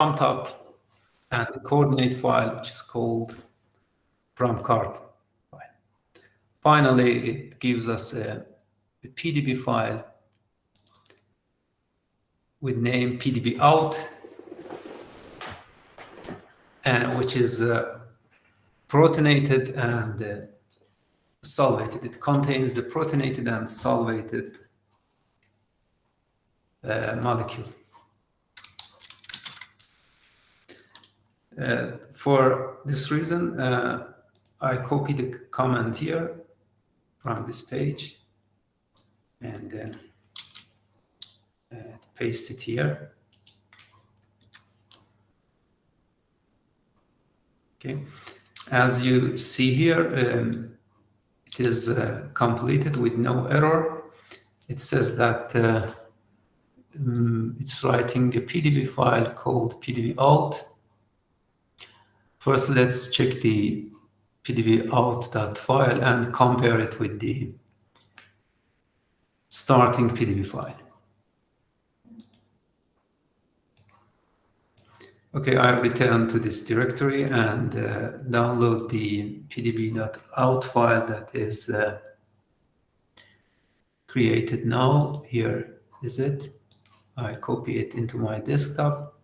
top and the coordinate file, which is called PROMCART file. Finally, it gives us a PDB file with name PDB out, and which is protonated and solvated. It contains the protonated and solvated molecule. For this reason, I copy the command here from this page and then paste it here. Okay, as you see here, it is completed with no error. It says that it's writing the PDB file called PDB out. First, let's check the PDB out.file and compare it with the starting PDB file. Okay, I return to this directory and download the pdb.out file that is created now. Here is it. I copy it into my desktop,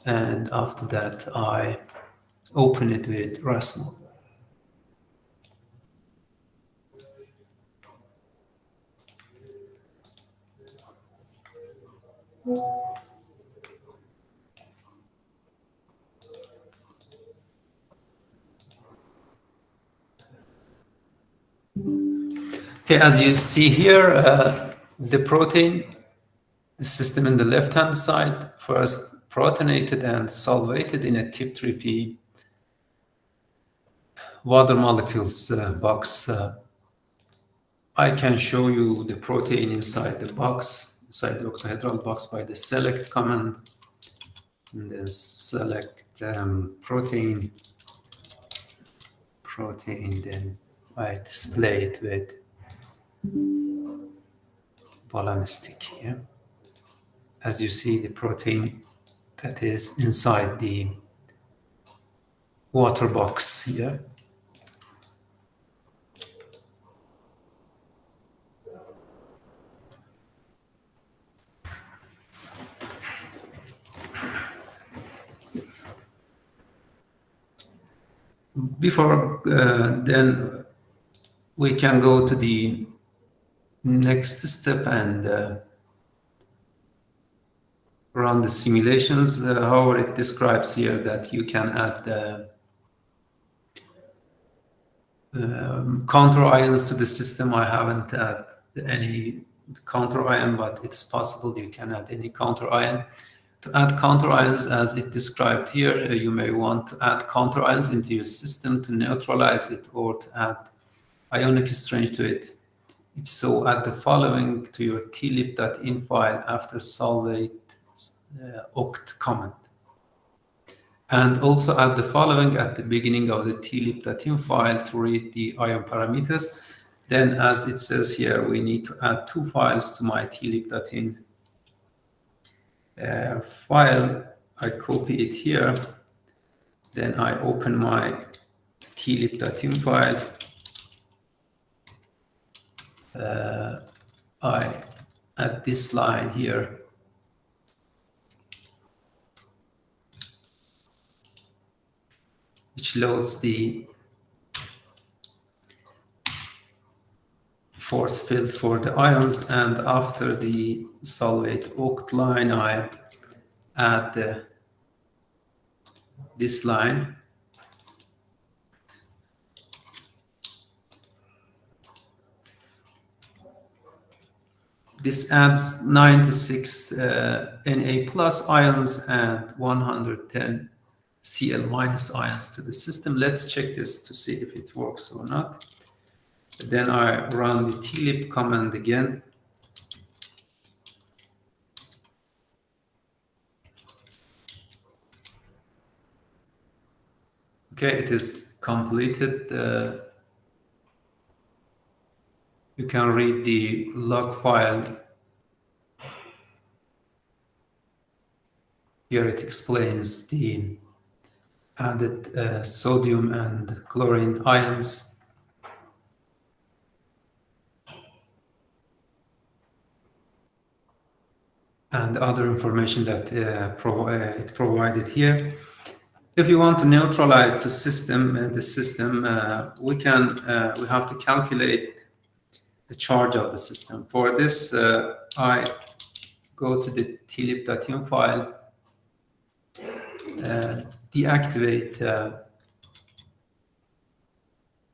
and after that I open it with RASMode. Okay, as you see here, the protein, the system in the left-hand side, first protonated and solvated in a tip 3P water molecules box. I can show you the protein inside the box, inside the octahedral box, by the select command, and then select protein, then I display it with volume stick here. As you see, the protein that is inside the water box here. Before then, we can go to the next step and run the simulations. However, it describes here that you can add the counter ions to the system. I haven't added any counter ion, but it's possible you can add any counter ion. To add counter ions, as it described here, you may want to add counter ions into your system to neutralize it or to add ionic strength to it. If so, add the following to your tlib.in file after solvate oct command. And also add the following at the beginning of the tlib.in file to read the ion parameters. Then, as it says here, we need to add 2 files to my tlib.in file. I copy it here. Then I open my tlib.in file. I add this line here. Which loads the force field for the ions, and after the solvate oct line, I add this line. This adds 96 Na plus ions and 110 Cl minus ions to the system. Let's check this to see if it works or not. Then I run the tlib command again. Okay, it is completed. You can read the log file Here it explains the added sodium and chlorine ions. And other information that it provided here. If you want to neutralize the system, we have to calculate the charge of the system. For this, I go to the tlib.in file, deactivate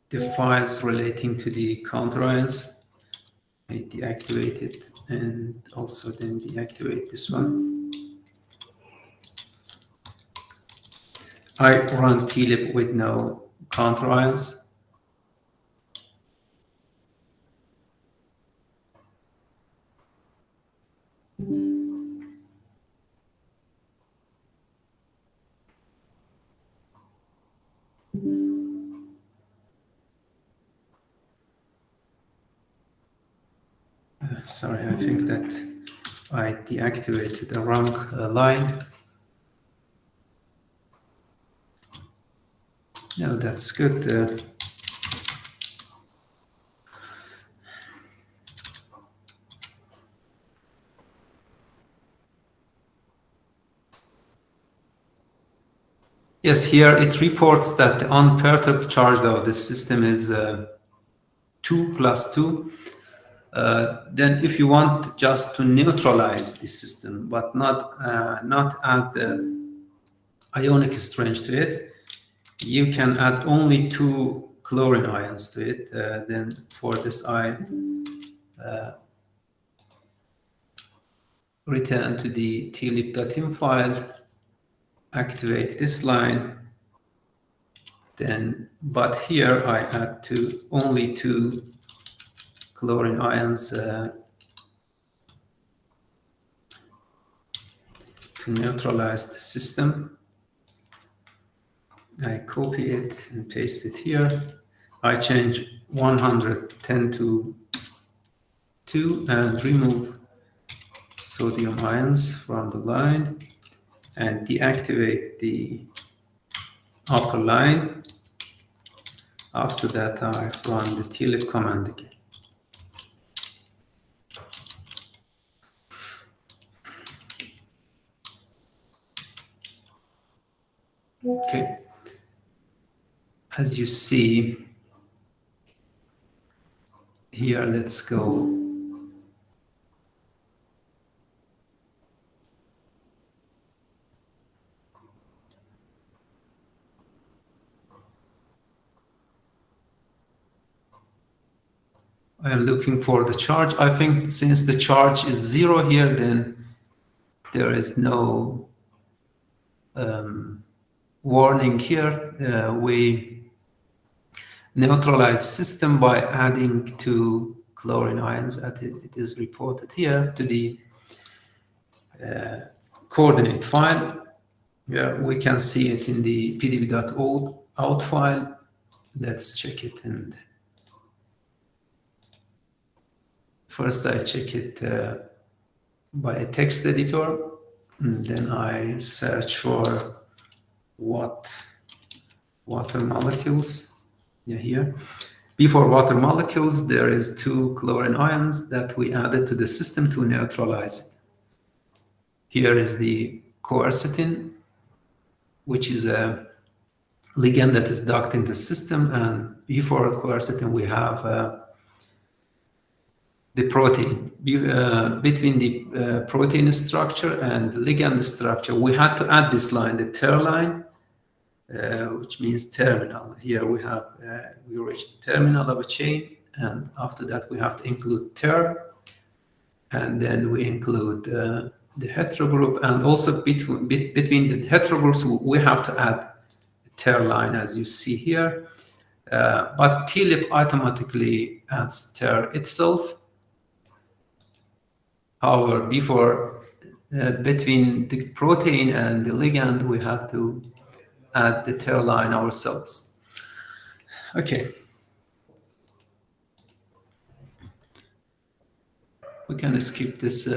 the files relating to the counterions. I deactivate it and also then deactivate this one. I run tlib with no counterions. Sorry, I think that I deactivated the wrong line. No, that's good. Yes, here it reports that the unperturbed charge of the system is 2 plus 2. Then if you want just to neutralize the system, but not add the ionic strength to it, you can add only 2 chlorine ions to it. Then for this, I return to the tlib.in file, activate this line, then, but here I add only 2 chlorine ions to neutralize the system. I copy it and paste it here. I change 110 to 2 and remove sodium ions from the line and deactivate the upper line. After that, I run the tlib command again. Okay. As you see here, let's go. I am looking for the charge. I think since the charge is 0 here, then there is no warning here. We neutralize system by adding 2 chlorine ions, as it is reported here, to the coordinate file. Here we can see it in the pdb.out file. Let's check it. And first I check it by a text editor, and then I search for water molecules. Yeah, here. Before water molecules, there is 2 chlorine ions that we added to the system to neutralize it. Here is the quercetin, which is a ligand that is docked in the system, and before quercetin we have the protein. Between the protein structure and the ligand structure, we had to add this line, the ter line, which means terminal. Here we have we reached the terminal of a chain, and after that we have to include ter, and then we include the heterogroup, and also between the heterogroups we have to add the ter line, as you see here. But tlib automatically adds ter itself. However, before between the protein and the ligand, we have to add the ter line ourselves. Okay. We can skip this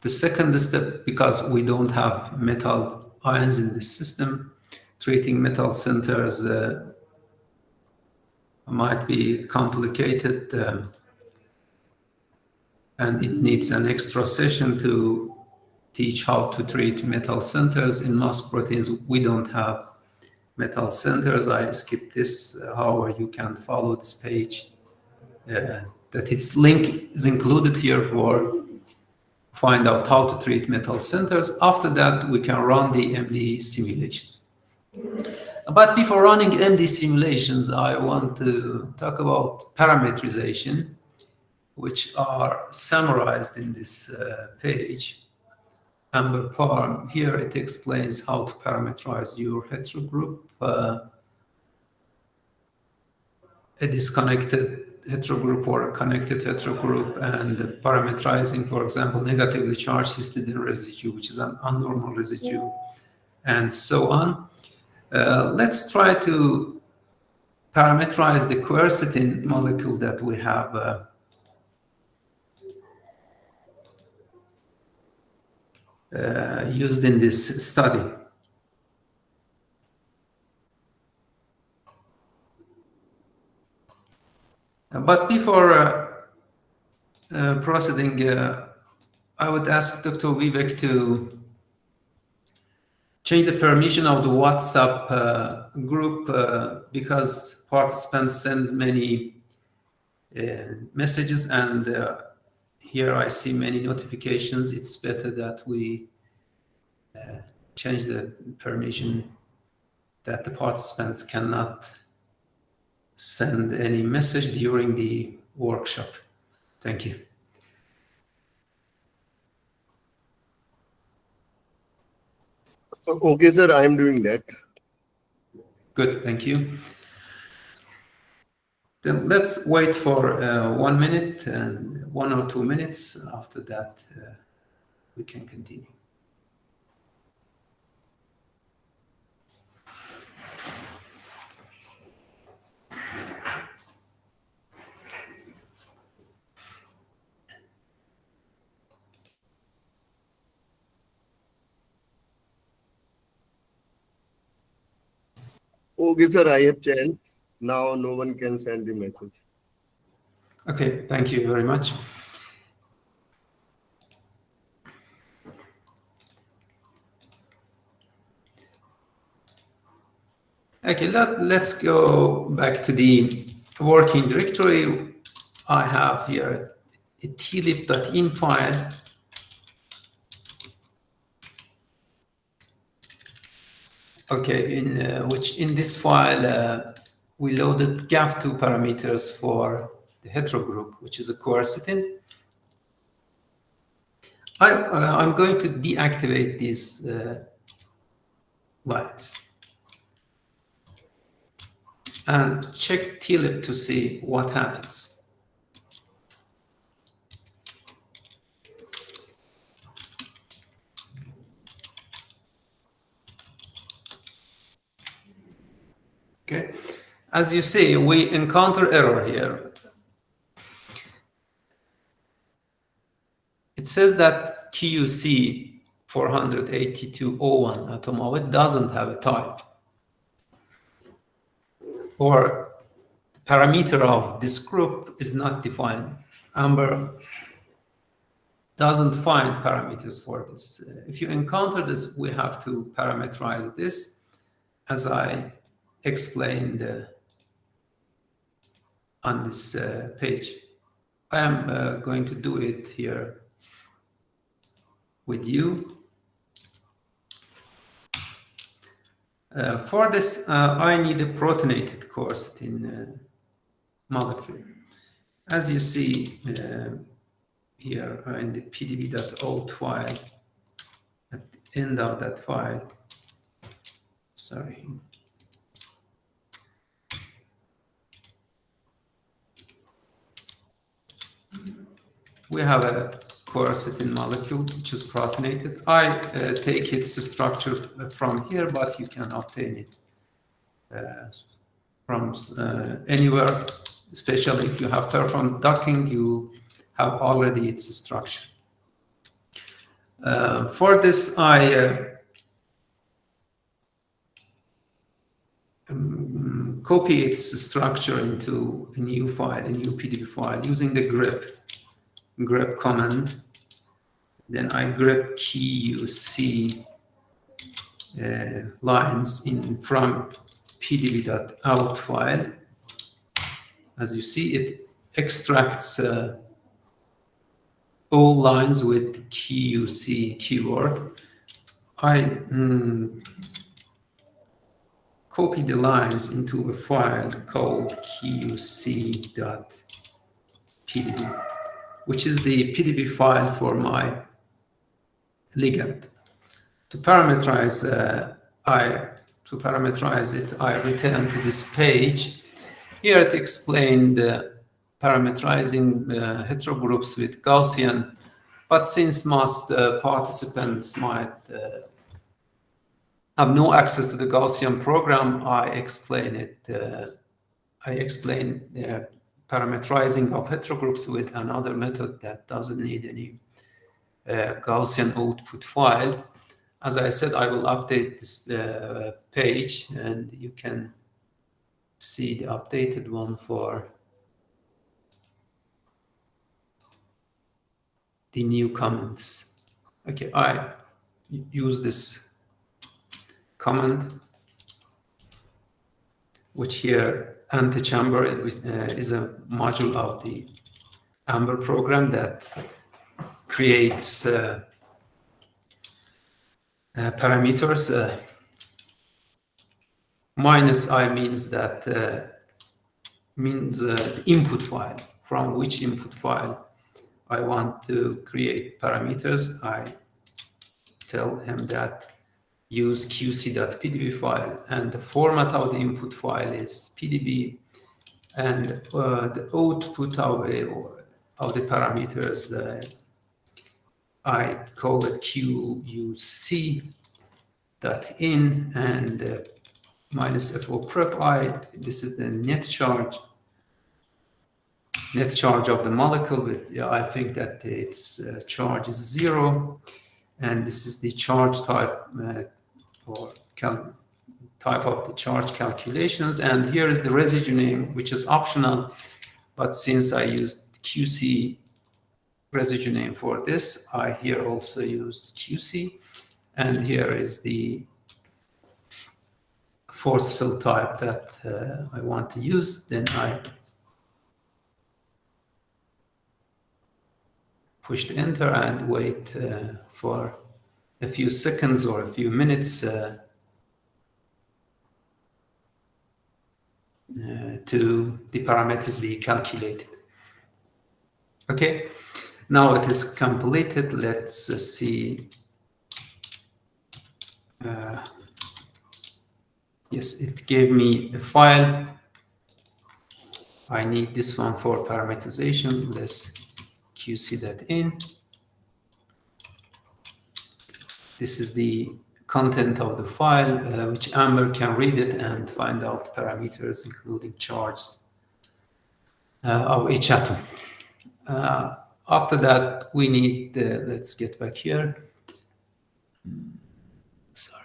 The second step, because we don't have metal ions in this system, treating metal centers might be complicated, and it needs an extra session to teach how to treat metal centers. In mass proteins, we don't have metal centers. I skip this. However, you can follow this page. That its link is included here for find out how to treat metal centers. After that, we can run the MD simulations. But before running MD simulations, I want to talk about parameterization, which are summarized in this page. Amber Parm, here it explains how to parameterize your heterogroup, a disconnected heterogroup or a connected heterogroup, and parameterizing, for example, negatively charged histidine residue, which is an abnormal residue, and so on. Let's try to parameterize the quercetin molecule that we have used in this study. But before proceeding, I would ask Dr. Vivek to change the permission of the WhatsApp group because participants send many messages, and here I see many notifications. It's better that we change the permission that the participants cannot send any message during the workshop. Thank you. Okay, sir, I am doing that. Good, thank you. Then let's wait for 1 minute and 1 or 2 minutes. After that, we can continue. Okay, sir, I have changed. Now no one can send the message. Okay, thank you very much. Okay, let's go back to the working directory. I have here a tlib.in file. Okay, in this file, we loaded GAF2 parameters for the heterogroup, which is a quercetin. I'm going to deactivate these lines and check tlib to see what happens. Okay, as you see, we encounter error here. It says that QC 48201 atom of it doesn't have a type, or parameter of this group is not defined. Amber doesn't find parameters for this. If you encounter this, we have to parameterize this, as I explained on this page. I am going to do it here with you. For this, I need a protonated quercetin molecule. As you see here in the pdb.old file, at the end of that file, sorry. We have a quercetin molecule which is protonated. I take its structure from here, but you can obtain it from anywhere, especially if you have performed docking, you have already its structure. For this, I copy its structure into a new file, a new PDB file, using the grep command. Then I grep QC lines from pdb.out file. As you see, it extracts all lines with QC keyword. I copy the lines into a file called qc.pdb, which is the PDB file for my ligand. To parameterize it, I return to this page. Here it explained parameterizing heterogroups with Gaussian, but since most participants might have no access to the Gaussian program, I explain parameterizing of heterogroups with another method that doesn't need any Gaussian output file. As I said, I will update this page, and you can see the updated one for the new comments. Okay, I use this command, which here anti-chamber is a module of the Amber program that creates parameters. Minus I means that input file, from which input file I want to create parameters. I tell him that use qc.pdb file, and the format of the input file is pdb, and the output of the parameters I call it QUC.in, and minus FO prep this is the net charge of the molecule. But yeah, I think that its charge is 0, and this is the charge type or type of the charge calculations. And here is the residue name, which is optional, but since I used QC residue name for this, I here also use QC, and here is the force fill type that I want to use. Then I push the enter and wait for a few seconds or a few minutes to the parameters be calculated. Okay, now it is completed. Let's see. Yes, it gave me a file. I need this one for parameterization. Let's qc.in. This is the content of the file, which Amber can read it and find out parameters, including charges of each atom. After that, we need, let's get back here. Sorry.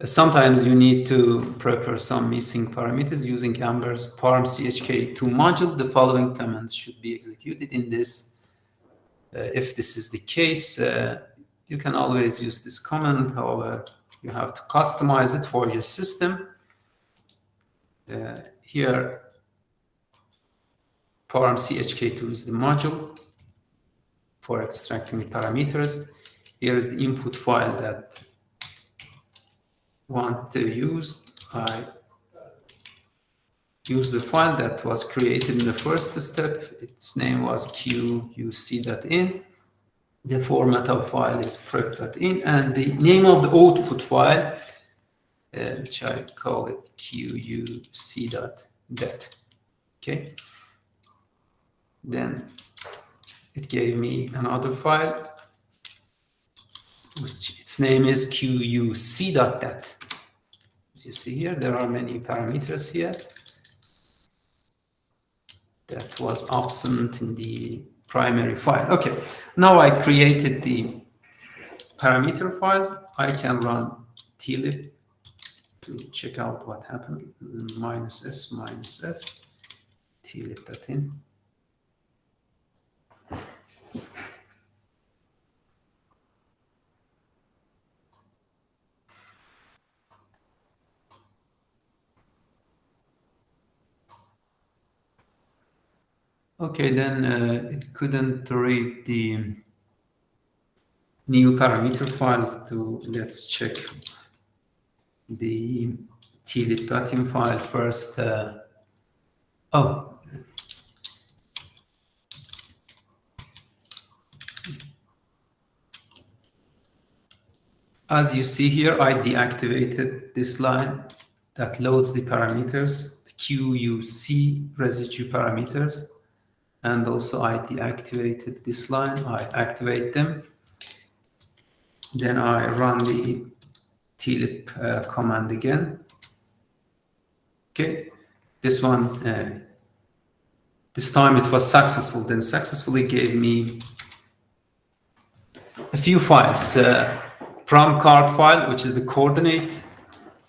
Sometimes you need to prepare some missing parameters using Amber's parm.chk2 module. The following commands should be executed in this. If this is the case, you can always use this command. However, you have to customize it for your system. Here, parm.chk2 is the module for extracting the parameters. Here is the input file that want to use. I use the file that was created in the first step. Its name was QUC.in. The format of file is prep.in, and the name of the output file, which I call it QUC.det. Okay. Then it gave me another file, which its name is QUC.dat. As you see here, there are many parameters here that was absent in the primary file. Okay, now I created the parameter files. I can run tlib to check out what happens. -s -f tlib.in. Okay, then it couldn't read the new parameter files. Let's check the tlib.in file first. Oh, as you see here, I deactivated this line that loads the parameters, the QUC residue parameters. And also I deactivated this line, I activate them. Then I run the tlib command again. Okay, this one, this time it was successful, then successfully gave me a few files. From card file, which is the coordinate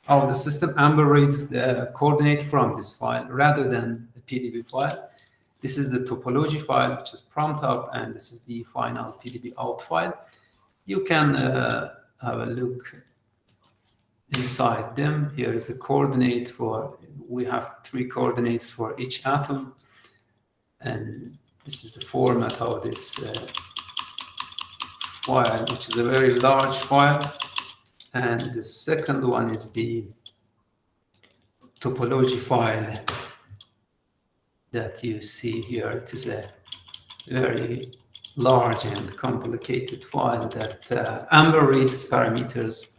of the system. Amber reads the coordinate from this file rather than the PDB file. This is the topology file, which is prompt up, and this is the final PDB out file. You can have a look inside them. Here is the coordinate for, we have 3 coordinates for each atom. And this is the format of this file, which is a very large file. And the second one is the topology file that you see here. It is a very large and complicated file that Amber reads parameters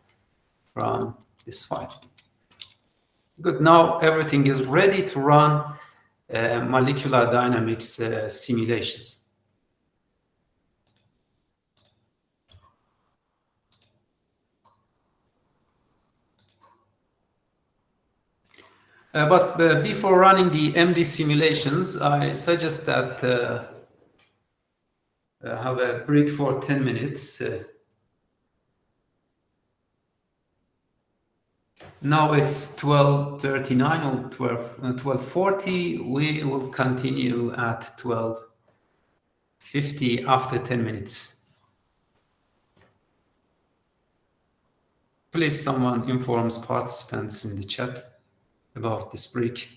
from this file. Good, now everything is ready to run molecular dynamics simulations. But before running the MD simulations, I suggest that have a break for 10 minutes. Now it's 12:39 or 12:40. We will continue at 12:50 after 10 minutes. Please, someone informs participants in the chat about this break.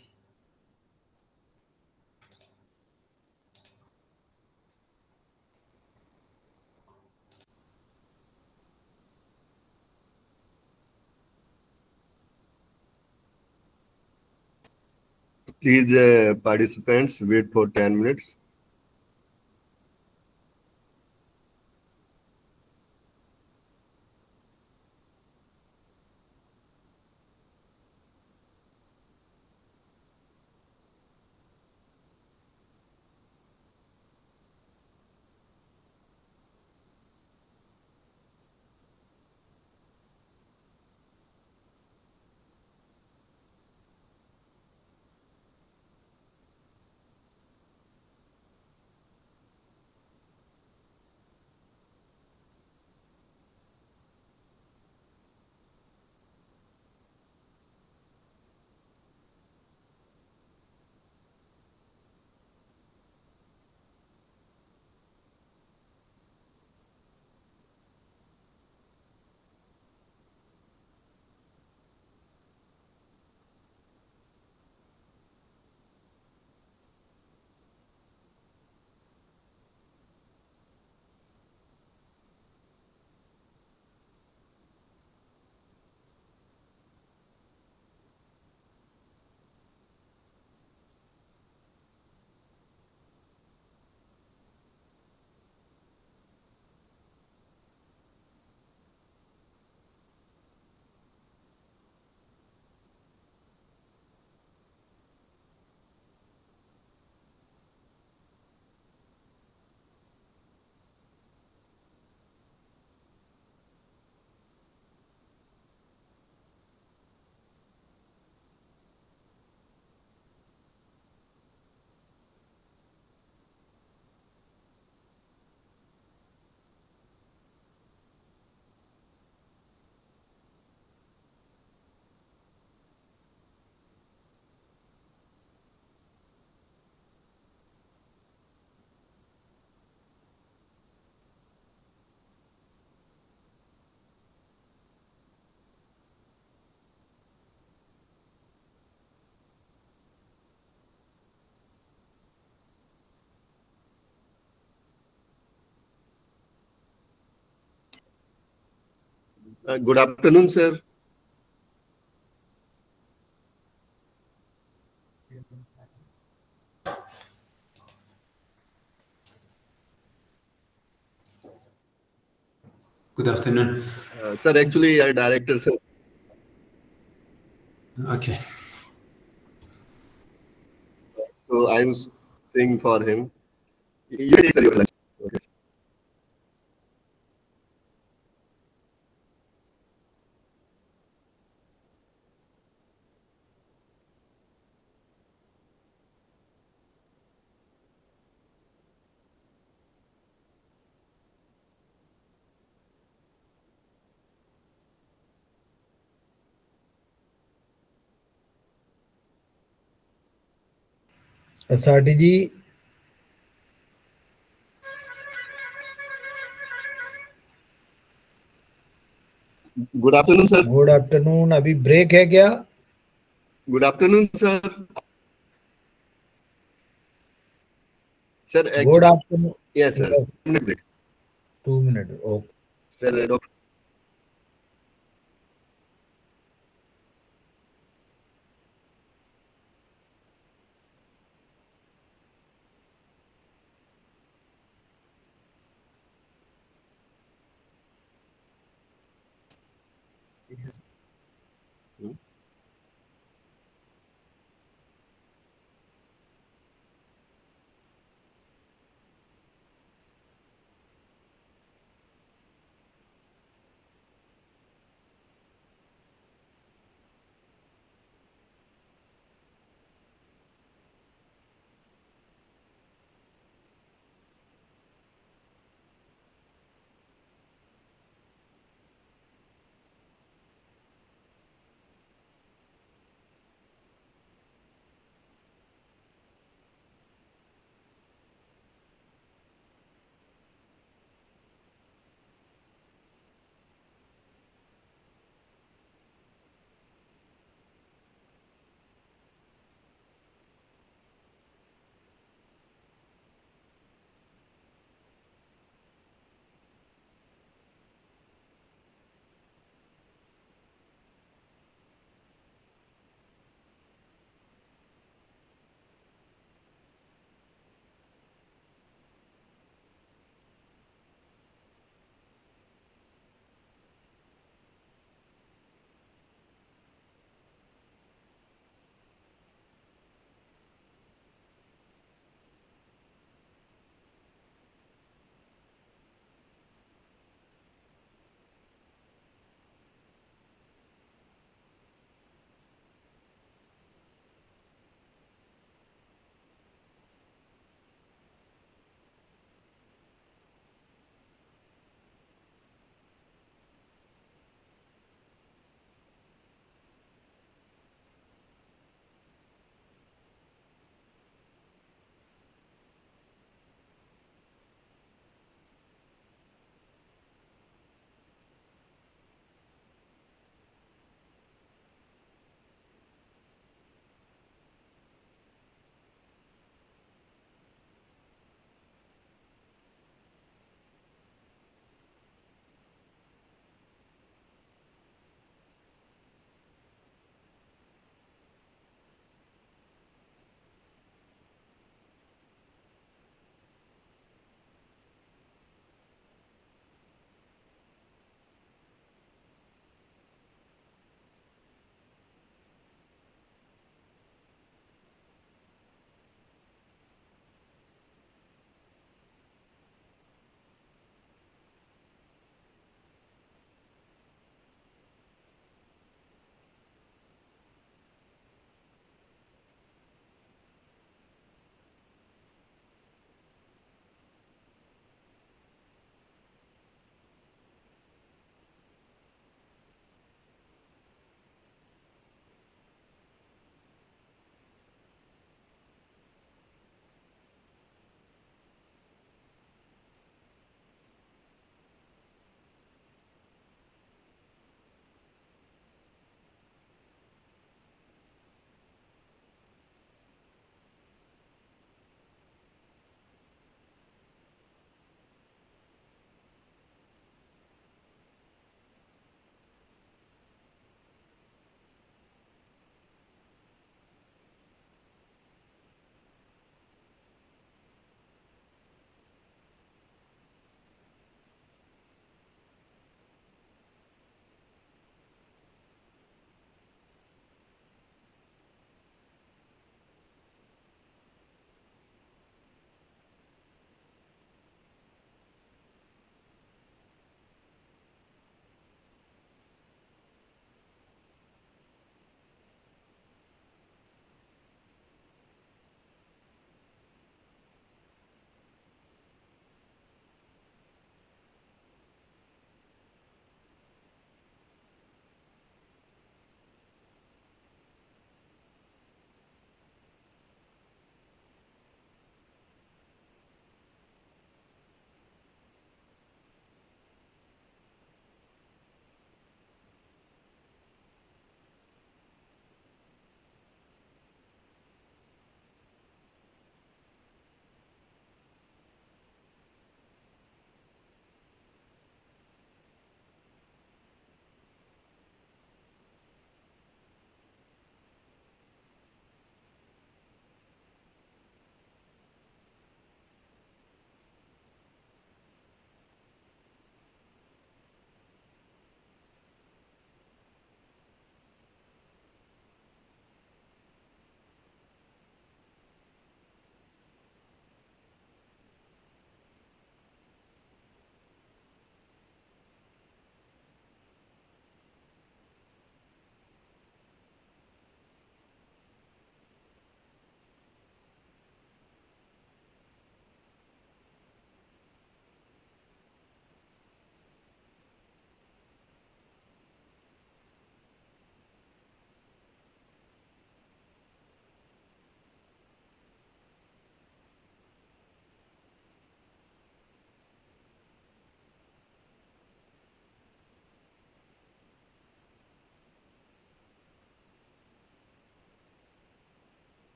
Please, participants, wait for 10 minutes. Good afternoon, sir. Good afternoon. Sir, actually, our director, sir. Okay. So I'm saying for him. You take, sir, your lunch. Okay. SRT ji Good afternoon, sir. Good afternoon अभी break है क्या Good afternoon, sir. Sir, good actually, afternoon yes, sir. 2 minute break. 2 minute okay Sir,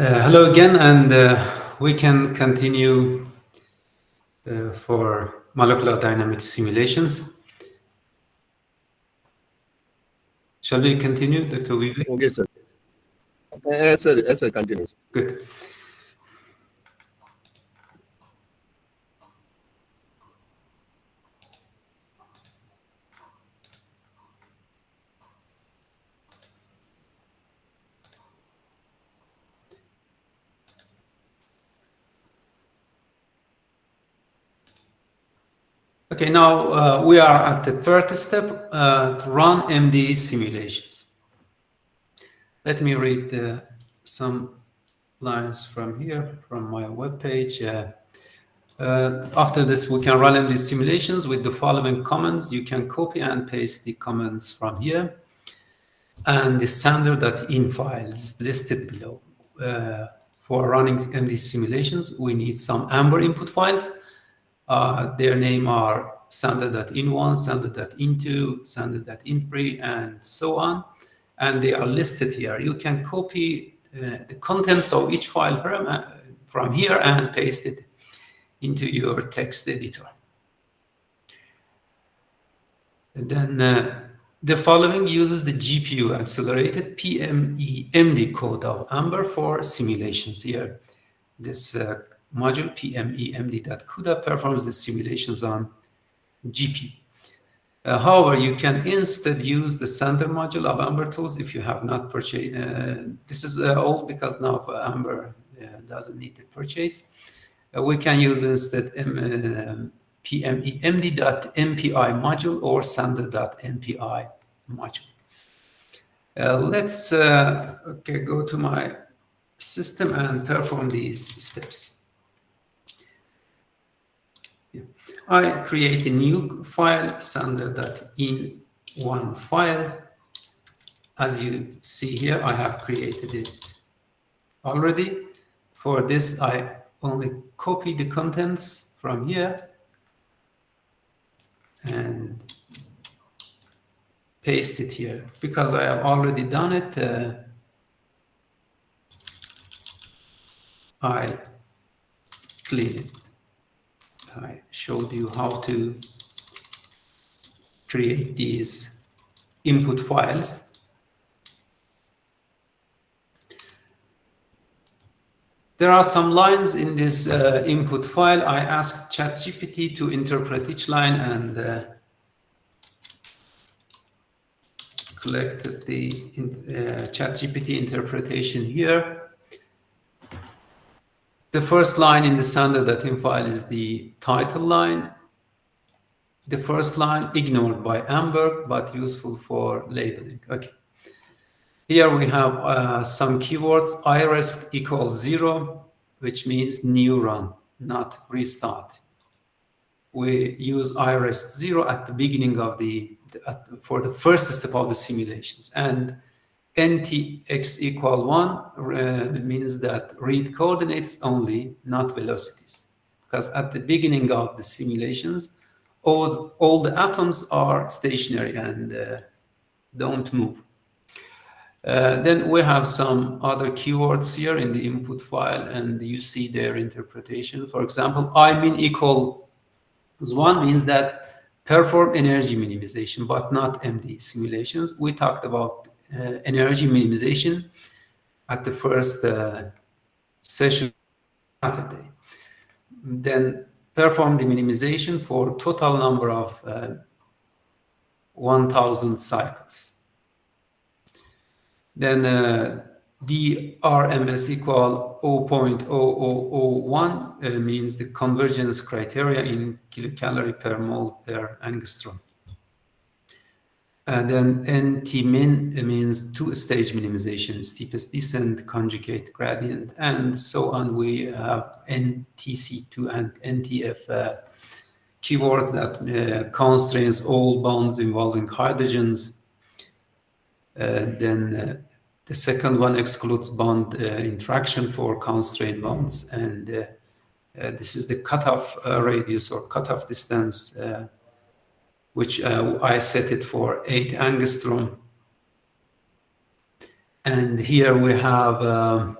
Hello again, and we can continue for molecular dynamics simulations. Shall we continue, Dr. Vivek? Okay, sir. Yes, sir. Yes, sir. Continue. Good. Okay, now we are at the third step to run MD simulations. Let me read some lines from here, from my webpage. After this, we can run MD simulations with the following commands. You can copy and paste the commands from here. And the standard.in files listed below. For running MD simulations, we need some Amber input files. Their name are standard.in1, standard.in2, standard.in3, and so on. And they are listed here. You can copy the contents of each file from here and paste it into your text editor. And then the following uses the GPU accelerated PME-MD code of Amber for simulations here. This module PME-MD.CUDA performs the simulations on GPU. However, you can instead use the standard module of Amber tools if you have not purchased. This is all because now Amber doesn't need to purchase. We can use instead PME-MD.MPI module or standard.MPI module. Let's go to my system and perform these steps. I create a new file, standard.in1 file. As you see here, I have created it already. For this, I only copy the contents from here and paste it here. Because I have already done it, I clean it. I showed you how to create these input files. There are some lines in this input file. I asked ChatGPT to interpret each line and collected the ChatGPT interpretation here. The first line in the standard.in file is the title line. The first line ignored by Amber, but useful for labeling. Okay. Here we have some keywords. IREST equals 0, which means new run, not restart. We use IREST 0 at the beginning of for the first step of the simulations. And NTX equal 1 means that read coordinates only, not velocities. Because at the beginning of the simulations, all the atoms are stationary and don't move. Then we have some other keywords here in the input file, and you see their interpretation. For example, IMIN equals 1 means that perform energy minimization, but not MD simulations. We talked about energy minimization at the first session Saturday. Then perform the minimization for total number of 1000 cycles. Then DRMS equal 0.0001 means the convergence criteria in kilocalorie per mole per angstrom. And then NT-min means two-stage minimization, steepest descent, conjugate gradient, and so on. We have NTC2 and NTF keywords that constrains all bonds involving hydrogens. Then the second one excludes bond interaction for constrained bonds, and this is the cutoff radius or cutoff distance, which I set it for 8 angstrom. And here we have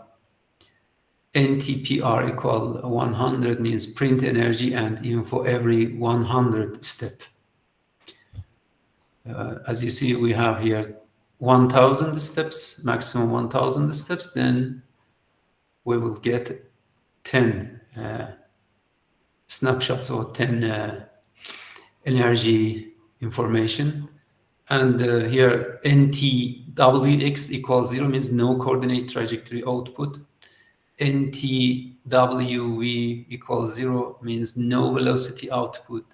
NTPR equal 100 means print energy and info every 100 step. As you see, we have here 1000 steps, maximum 1000 steps, then we will get 10 snapshots or 10 energy information. And here NTWX equals 0 means no coordinate trajectory output. NTWV equals 0 means no velocity output,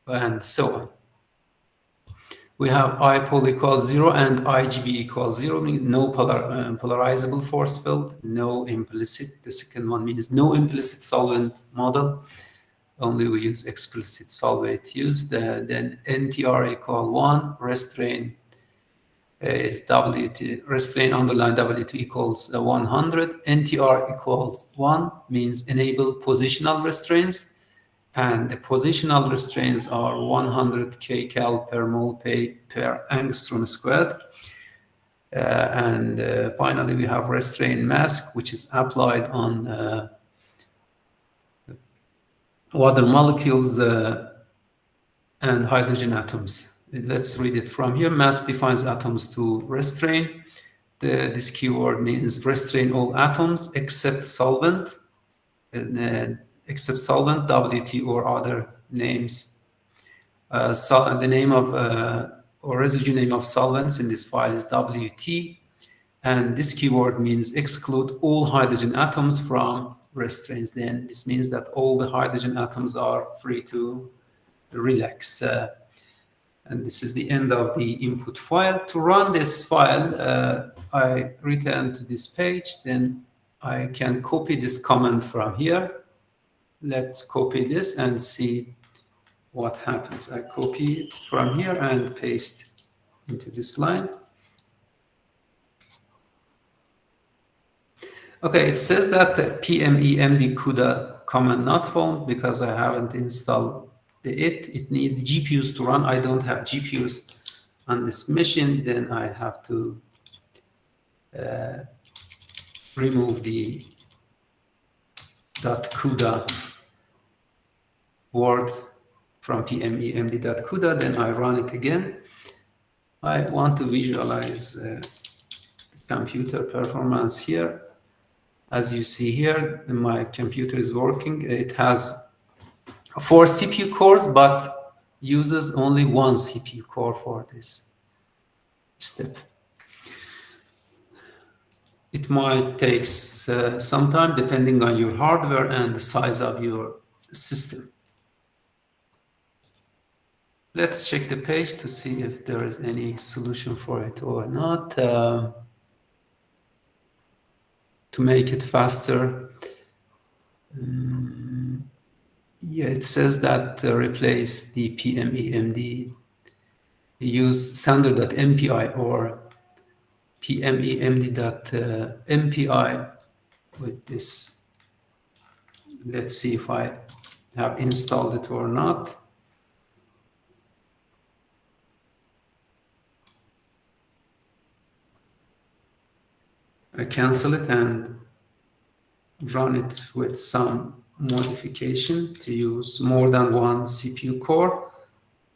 and so on. We have IPOL equals 0 and IGB equals 0, means no polarizable force field, no implicit. The second one means no implicit solvent model. Only we use explicit solvent used. Then NTR equal 1, restraint is W2, restraint underline W2 equals 100. NTR equals 1 means enable positional restraints. And the positional restraints are 100 kcal per mole per angstrom squared. And finally, we have restraint mask, which is applied on water molecules and hydrogen atoms. Let's read it from here. Mask defines atoms to restrain. This keyword means restrain all atoms except solvent. Except solvent, WT, or other names. The name of or residue name of solvents in this file is WT, and this keyword means exclude all hydrogen atoms from restraints. Then this means that all the hydrogen atoms are free to relax. And this is the end of the input file. To run this file, I return to this page. Then I can copy this command from here. Let's copy this and see what happens. I copy it from here and paste into this line. Okay, it says that the PMEMD CUDA command not found because I haven't installed it. It needs GPUs to run. I don't have GPUs on this machine. Then I have to remove the .CUDA word from PMEMD.CUDA, then I run it again. I want to visualize computer performance here. As you see here, my computer is working. It has 4 CPU cores, but uses only 1 CPU core for this step. It might take some time depending on your hardware and the size of your system. Let's check the page to see if there is any solution for it or not. To make it faster, yeah, it says that replace the PMEMD, use standard.mpi or PMEMD.mpi with this. Let's see if I have installed it or not. I cancel it and run it with some modification to use more than 1 CPU core.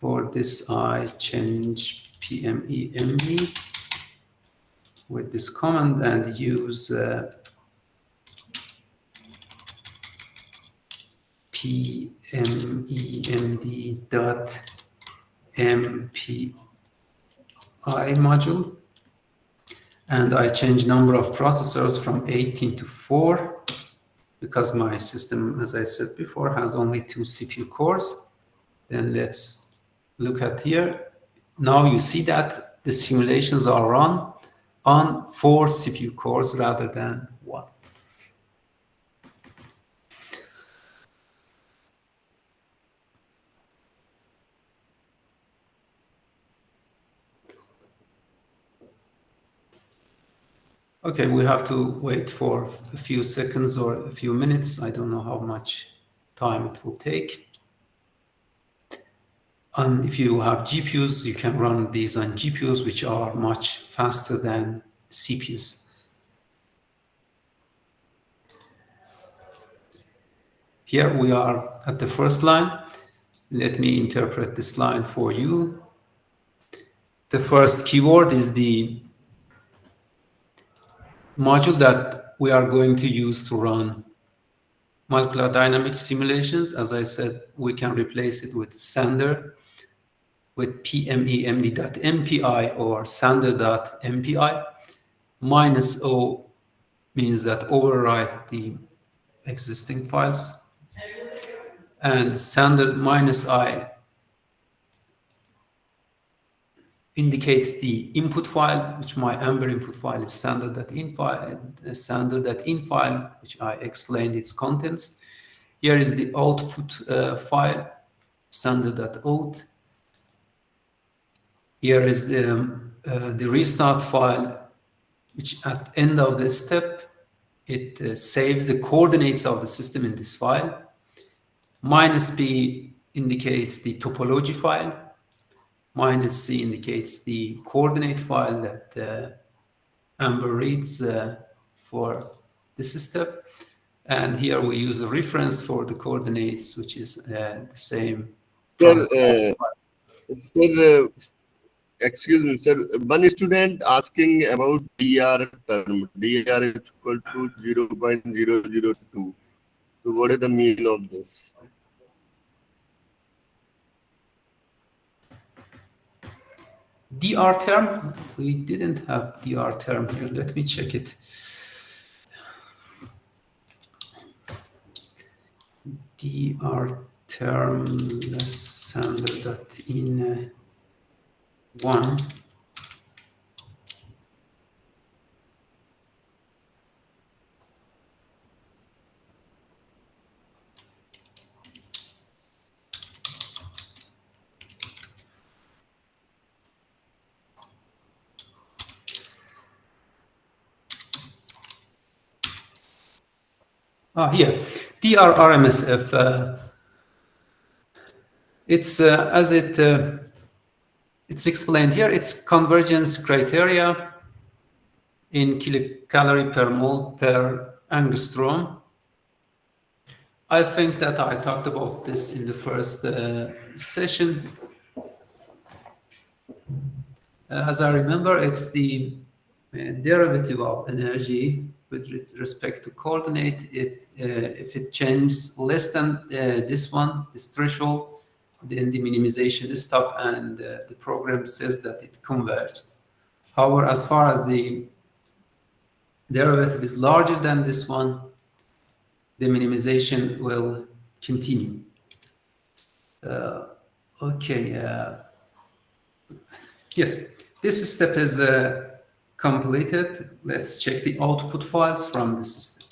For this, I change PMEMD with this command and use PMEMD.mpi module. And I change number of processors from 18 to 4 because my system, as I said before, has only 2 CPU cores. Then let's look at here. Now you see that the simulations are run on 4 CPU cores rather than 1. Okay, we have to wait for a few seconds or a few minutes. I don't know how much time it will take. And if you have GPUs, you can run these on GPUs, which are much faster than CPUs. Here we are at the first line. Let me interpret this line for you. The first keyword is the module that we are going to use to run molecular dynamics simulations. As I said, we can replace it with Sander, with pmemd.mpi or sander.mpi. -o means that overwrite the existing files. And sander -i indicates the input file, which my Amber input file is sander.in file, which I explained its contents. Here is the output file, sander.out. Here is the restart file, which at the end of the step, it saves the coordinates of the system in this file. -p indicates the topology file. -c indicates the coordinate file that Amber reads for this step. And here we use a reference for the coordinates, which is the same. Sir, excuse me, sir. One student asking about DR term. DR is equal to 0.002. So what is the meaning of this? DR term, we didn't have DR term here. Let me check it. DR term, sander.in 1. Here, DRRMSF. It's as it's explained here. It's convergence criteria in kilocalorie per mole per angstrom. I think that I talked about this in the first session. As I remember, it's the derivative of energy with respect to coordinate. If it changes less than this threshold, then the minimization is stopped, and the program says that it converged. However, as far as the derivative is larger than this one, the minimization will continue. Yes, this step is completed. Let's check the output files from the system.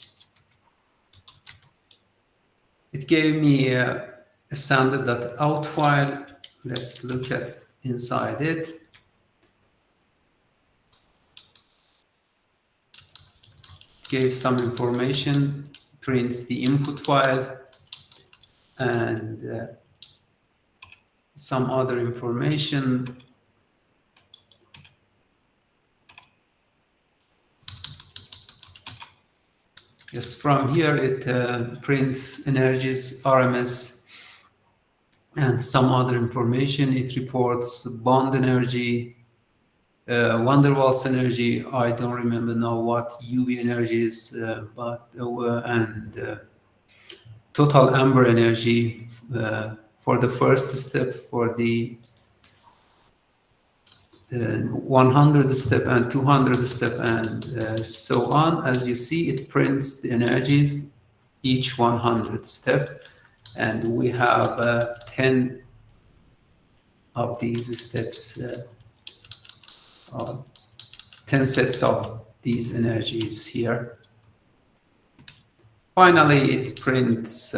It gave me a sander.out file. Let's look at inside it. It gave some information, prints the input file, and some other information. Yes, from here it prints energies, RMS, and some other information. It reports bond energy, van der Waals energy. I don't remember now what UV energy is, and total Amber energy for the first step, for the 100 step and 200 step, and so on. As you see, it prints the energies each 100 step, and we have 10 of these steps, 10 sets of these energies here. Finally, it prints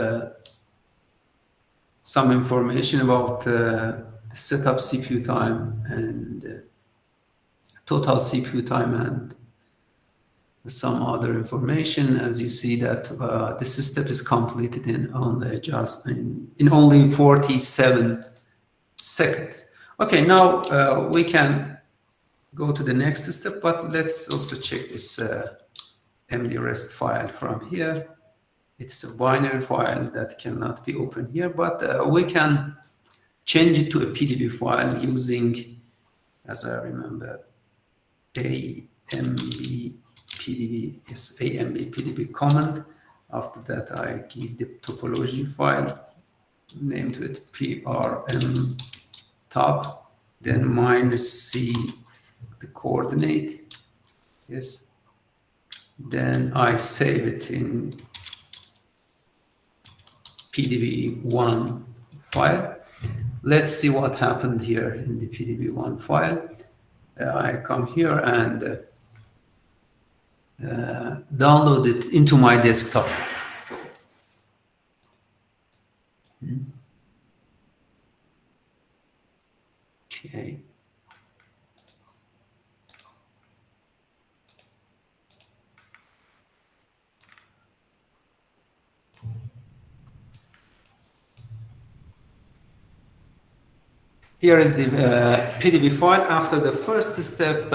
some information about setup CPU time and total CPU time, and some other information. As you see that this step is completed in only 47 seconds. Okay, now we can go to the next step, but let's also check this MD rest file from here. It's a binary file that cannot be opened here, but we can change it to a PDB file using, as I remember, AMB PDB is AMB PDB command. After that, I give the topology file name to it, PRM top, then -c the coordinate. Yes. Then I save it in PDB1 file. Let's see what happened here in the PDB1 file. I come here and download it into my desktop. Okay. Here is the PDB file. After the first step,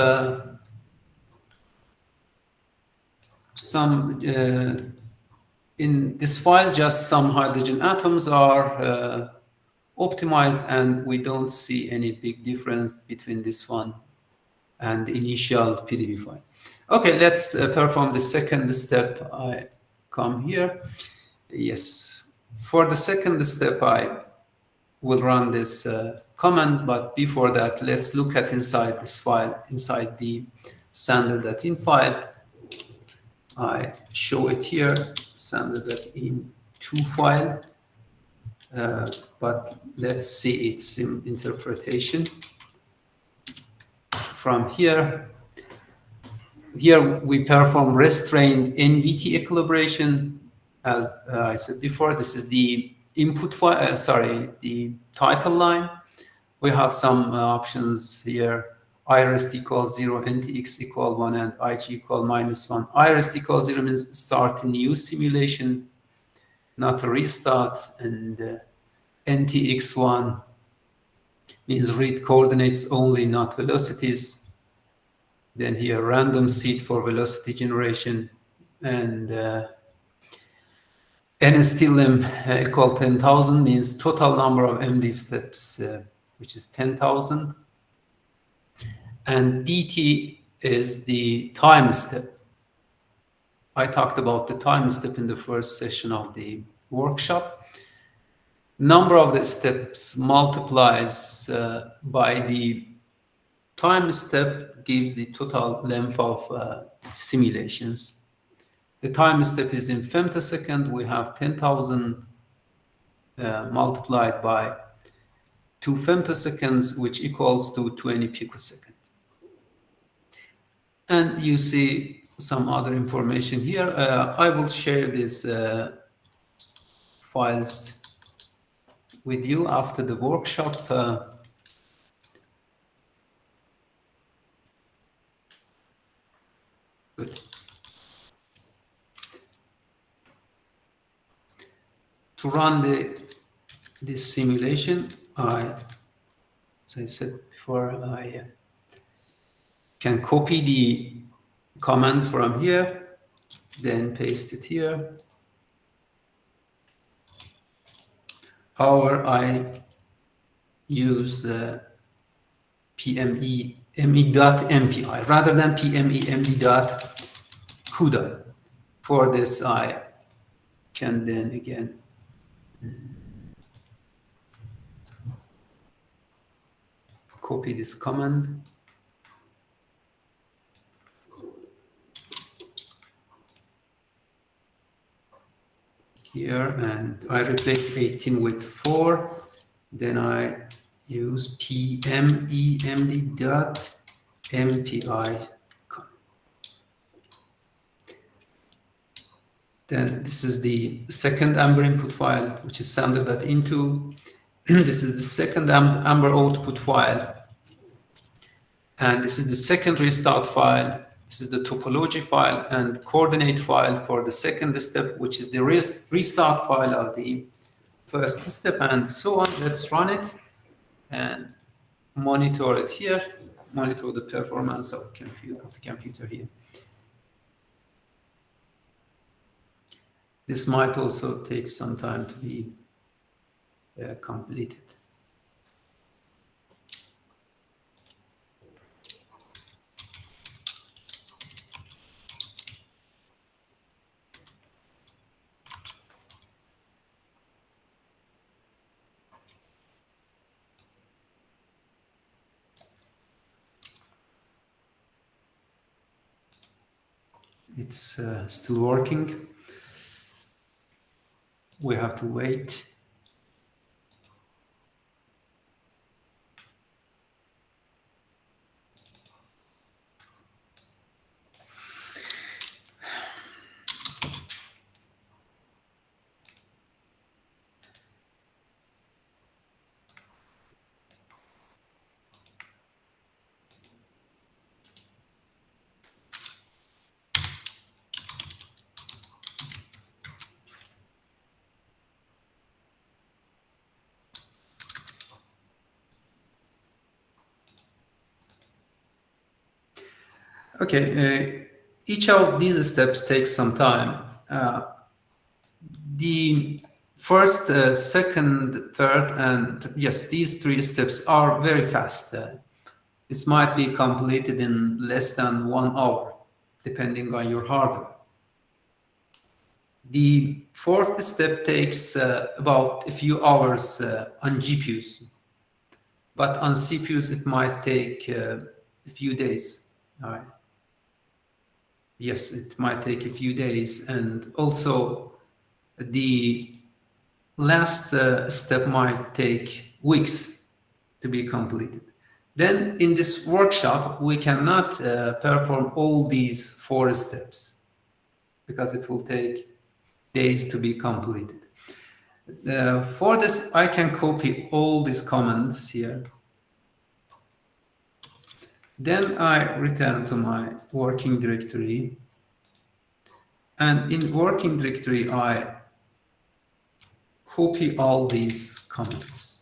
in this file, just some hydrogen atoms are optimized, and we don't see any big difference between this one and the initial PDB file. Okay, let's perform the second step. I come here. Yes, for the second step, I will run this command, but before that, let's look at inside this file, inside the standard.in file. I show it here, standard.in2 file, but let's see its interpretation. From here we perform restrained NVT equilibration. As I said before, this is the input file, the title line. We have some options here. IREST equals 0, NTX equal 1, and IG equal -1. IREST equals 0 means start a new simulation, not a restart, and NTX1 means read coordinates only, not velocities. Then here random seed for velocity generation, and NSTLM equal 10,000 means total number of MD steps, which is 10,000. And DT is the time step. I talked about the time step in the first session of the workshop. Number of the steps multiplies by the time step gives the total length of simulations. The time step is in femtosecond. We have 10,000 multiplied by 2 femtoseconds, which equals to 20 picosecond. And you see some other information here. I will share these files with you after the workshop. Good. To run this simulation, as I said before, I can copy the command from here, then paste it here. However, I use PME.MPI rather than PME.MD.CUDA. For this, I can then again copy this command. Here, and I replace 18 with 4. Then I use PMEMD.MPI. Then this is the second Amber input file, which is standard.in2. This is the second Amber output file. And this is the second restart file. This is the topology file and coordinate file for the second step, which is the restart file of the first step, and so on. Let's run it and monitor it here, monitor the performance of the computer here. This might also take some time to be completed. It's still working. We have to wait. Okay, each of these steps takes some time. The first, second, third, and yes, these 3 steps are very fast. This might be completed in less than 1 hour, depending on your hardware. The 4th step takes about a few hours on GPUs, but on CPUs it might take a few days. All right. Yes, it might take a few days, and also the last step might take weeks to be completed. Then in this workshop, we cannot perform all these 4 steps because it will take days to be completed. For this, I can copy all these comments here. Then I return to my working directory. And in working directory, I copy all these comments.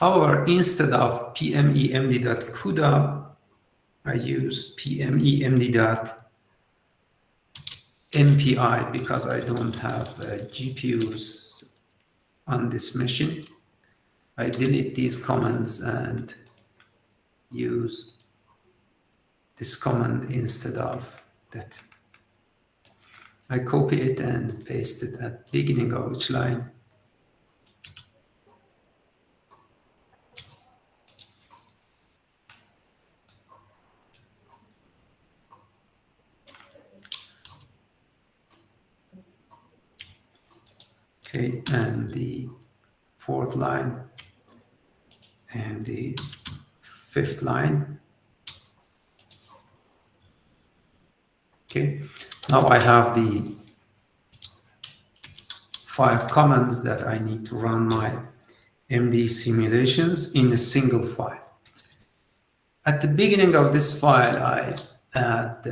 However, instead of pmemd.cuda, I use pmemd.mpi because I don't have GPUs on this machine. I delete these commands and use this command instead of that. I copy it and paste it at the beginning of each line. Okay, and the 4th line and the 5th line. Okay, now I have the 5 commands that I need to run my MD simulations in a single file. At the beginning of this file, I add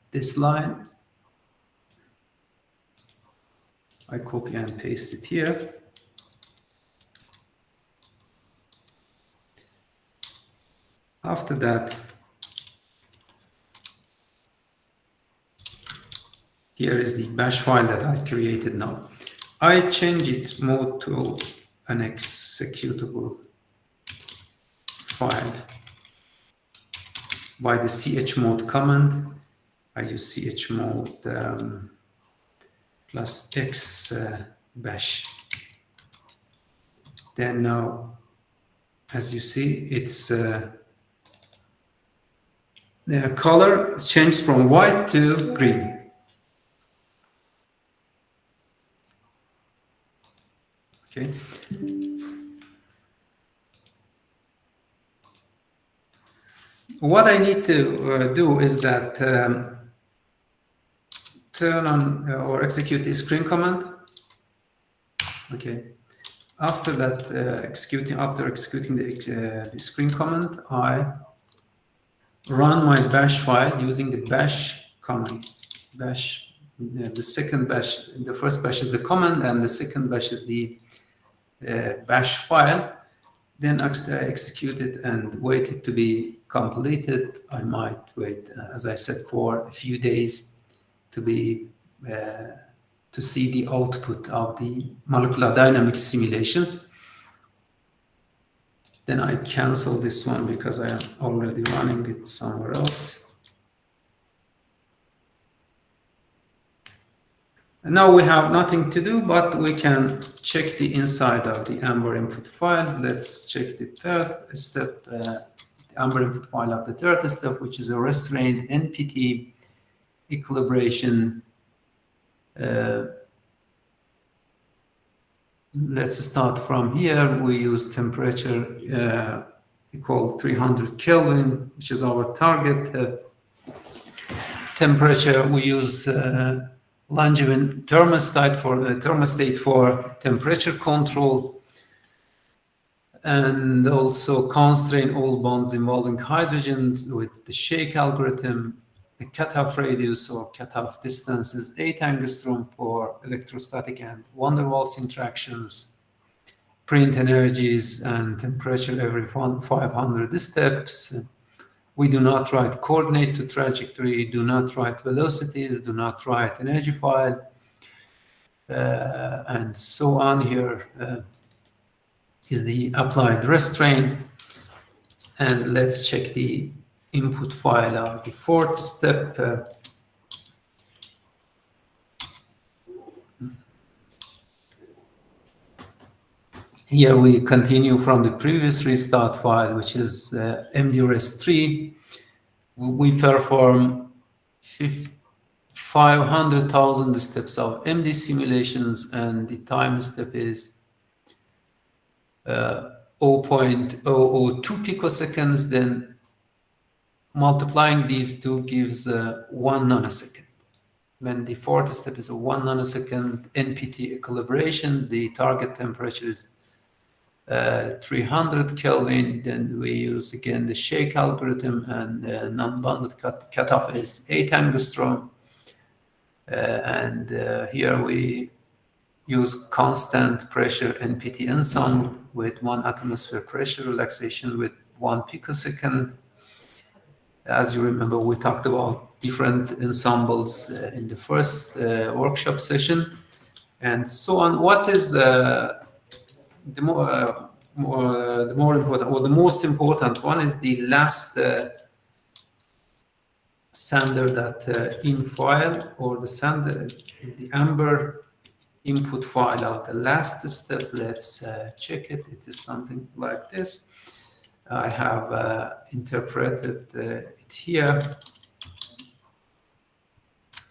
this line. I copy and paste it here. After that, here is the bash file that I created now. I change it mode to an executable file by the chmod command. I use chmod plus x bash. Then now, as you see, it's the color is changed from white to green. Okay. What I need to do is that turn on or execute the screen command. Okay. After that, after executing the screen command, I run my bash file using the bash command, bash. The second bash, the first bash is the command, and the second bash is the bash file. Then execute it and wait it to be completed. I might wait, as I said, for a few days to be to see the output of the molecular dynamics simulations. Then I cancel this one because I am already running it somewhere else. And now we have nothing to do, but we can check the inside of the Amber input files. Let's check the third step, the Amber input file of the third step, which is a restrained NPT equilibration. Let's start from here. We use temperature equal 300 Kelvin, which is our target temperature. We use Langevin thermostat for temperature control, and also constrain all bonds involving hydrogens with the shake algorithm. The cutoff radius or cutoff distance is 8 angstrom for electrostatic and van der Waals interactions. Print energies and temperature every 500 steps. We do not write coordinate to trajectory, do not write velocities, do not write energy file, and so on. Here is the applied restraint. And let's check the input file of the fourth step. Here we continue from the previous restart file, which is MDREST3. We perform 500,000 steps of MD simulations, and the time step is 0.002 picoseconds. Then multiplying these two gives 1 nanosecond. When the fourth step is a 1 nanosecond NPT equilibration, the target temperature is 300 Kelvin. Then we use again the shake algorithm, and non-bounded cutoff is 8 angstrom. And here we use constant pressure NPT ensemble with 1 atmosphere pressure, relaxation with 1 picosecond. As you remember, we talked about different ensembles in the first workshop session, and so on. What is the more important, or the most important one, is the last sander that in file, or the sander, the Amber input file of the last step. Let's check it. It is something like this. I have interpreted it here.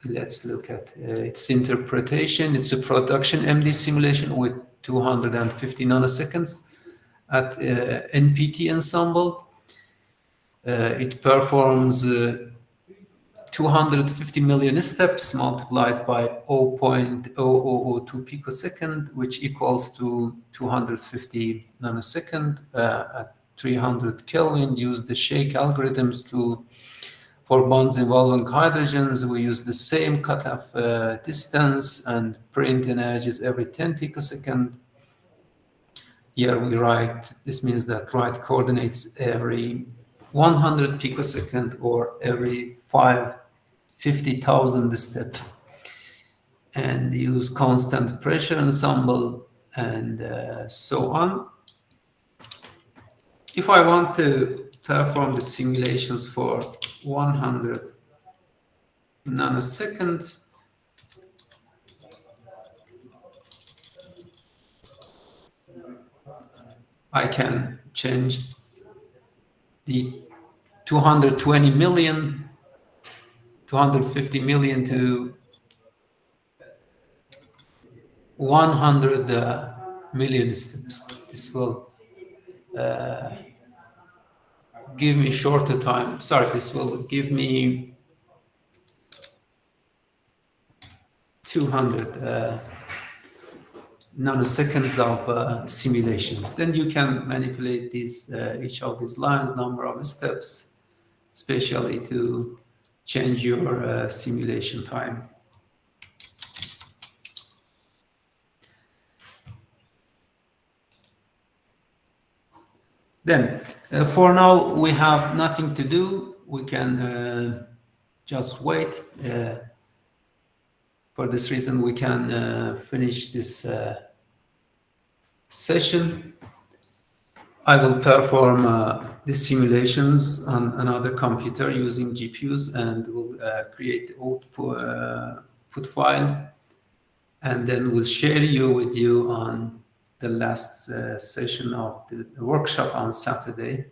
Let's look at its interpretation. It's a production MD simulation with 250 nanoseconds at NPT ensemble. It performs 250 million steps multiplied by 0.0002 picosecond, which equals to 250 nanosecond at 300 Kelvin. Use the shake algorithms for bonds involving hydrogens. We use the same cutoff distance and print energies every 10 picosecond. Here we write, this means that write coordinates every 100 picosecond or every 50,000 step, and use constant pressure ensemble, and so on. If I want to perform the simulations for 100 nanoseconds, I can change the 250 million to 100 million steps. This will give me shorter time. Sorry, this will give me 200 nanoseconds of simulations. Then you can manipulate these each of these lines, number of steps, especially to change your simulation time. Then, for now, we have nothing to do. We can just wait. For this reason, we can finish this session. I will perform the simulations on another computer using GPUs, and will create the output file, and then we'll share with you on the last session of the workshop on Saturday.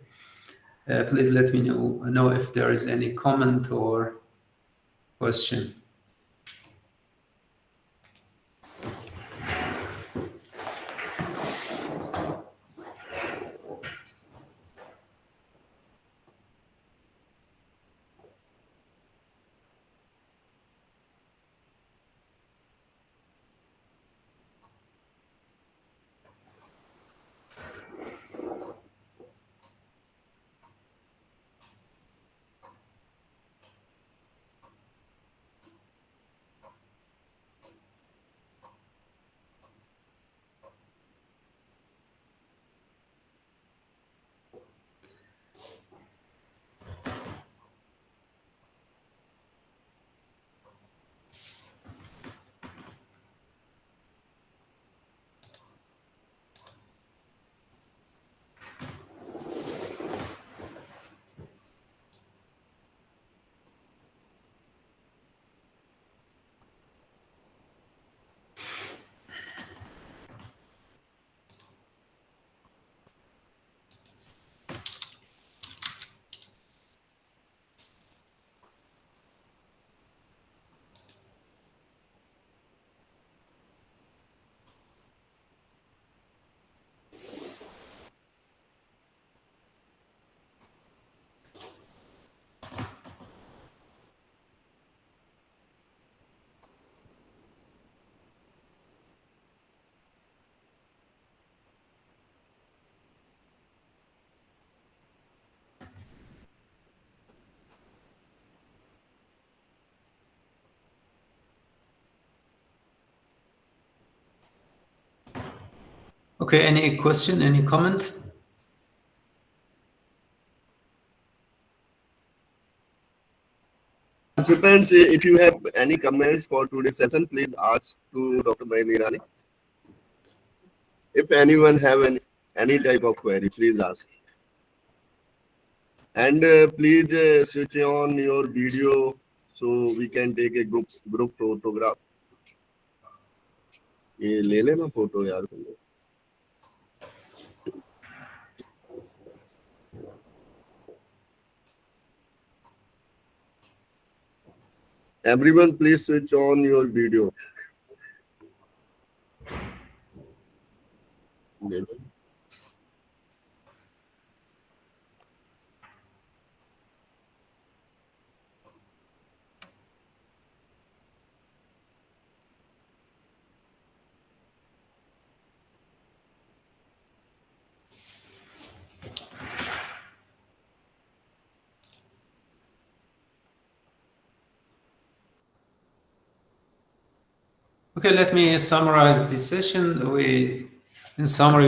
Please let me know if there is any comment or question. Okay, any question, any comment? Participants, if you have any comments for today's session, please ask to Dr. Mahinirani. If anyone have any type of query, please ask. And please switch on your video so we can take a group photograph. ये ले लेना photo यार तुम लोग. Everyone, please switch on your video. Okay, let me summarize this session. In summary,